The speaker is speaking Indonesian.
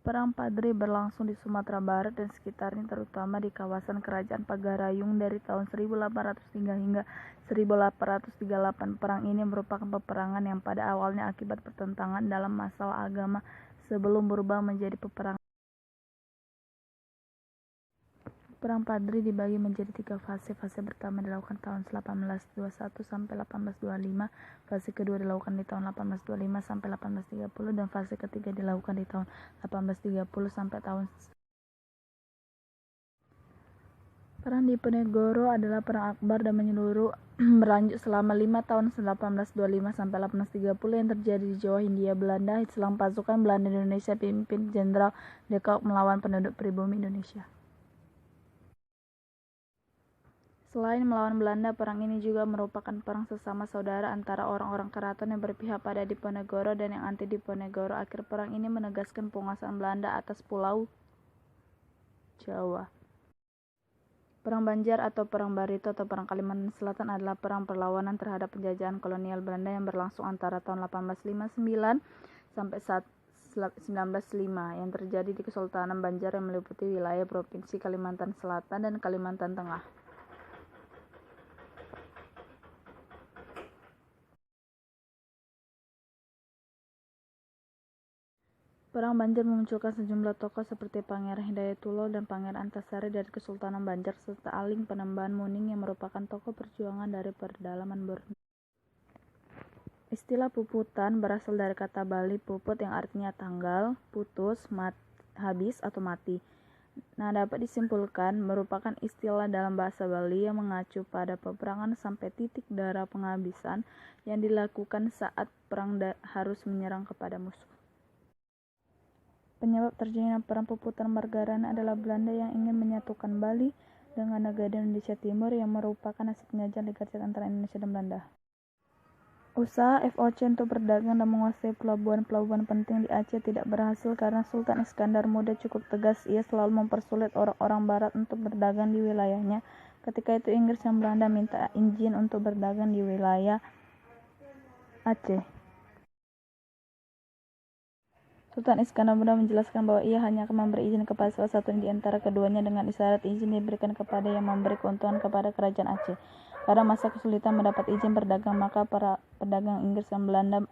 Perang Padri berlangsung di Sumatera Barat dan sekitarnya, terutama di kawasan Kerajaan Pagarayung dari tahun 1803 hingga 1838. Perang ini merupakan peperangan yang pada awalnya akibat pertentangan dalam masalah agama sebelum berubah menjadi peperangan. Perang Padri dibagi menjadi 3 fase. Fase pertama dilakukan tahun 1821 sampai 1825, fase kedua dilakukan di tahun 1825 sampai 1830, dan fase ketiga dilakukan di tahun 1830 sampai tahun. Perang Diponegoro adalah perang akbar dan menyeluruh berlanjut selama 5 tahun 1825 sampai 1830 yang terjadi di Jawa Hindia Belanda. Selang pasukan Belanda Indonesia pimpin Jenderal de Kock melawan penduduk pribumi Indonesia. Selain melawan Belanda, perang ini juga merupakan perang sesama saudara antara orang-orang keraton yang berpihak pada Diponegoro dan yang anti Diponegoro. Akhir perang ini menegaskan penguasaan Belanda atas Pulau Jawa. Perang Banjar atau Perang Barito atau Perang Kalimantan Selatan adalah perang perlawanan terhadap penjajahan kolonial Belanda yang berlangsung antara tahun 1859 sampai 1905 yang terjadi di Kesultanan Banjar yang meliputi wilayah Provinsi Kalimantan Selatan dan Kalimantan Tengah. Perang Banjar memunculkan sejumlah tokoh seperti Pangeran Hidayatullah dan Pangeran Antasari dari Kesultanan Banjar serta Aling Penembahan Muning yang merupakan tokoh perjuangan dari pedalaman Borneo. Istilah puputan berasal dari kata Bali puput yang artinya tanggal, putus, habis atau mati. Nah, dapat disimpulkan merupakan istilah dalam bahasa Bali yang mengacu pada peperangan sampai titik darah penghabisan yang dilakukan saat perang harus menyerang kepada musuh. Penyebab terjadinya perang puputan Margarana adalah Belanda yang ingin menyatukan Bali dengan negara Indonesia Timur yang merupakan hasil penjajahan legalitas antara Indonesia dan Belanda. Usaha FOC untuk berdagang dan menguasai pelabuhan-pelabuhan penting di Aceh tidak berhasil karena Sultan Iskandar Muda cukup tegas. Ia selalu mempersulit orang-orang Barat untuk berdagang di wilayahnya. Ketika itu Inggris dan Belanda minta izin untuk berdagang di wilayah Aceh. Sultan Iskandar Muda menjelaskan bahwa ia hanya akan memberi izin kepada salah satu di antara keduanya dengan isyarat izin diberikan kepada yang memberi keuntungan kepada kerajaan Aceh. Pada masa kesulitan mendapat izin berdagang, maka para pedagang Inggris dan Belanda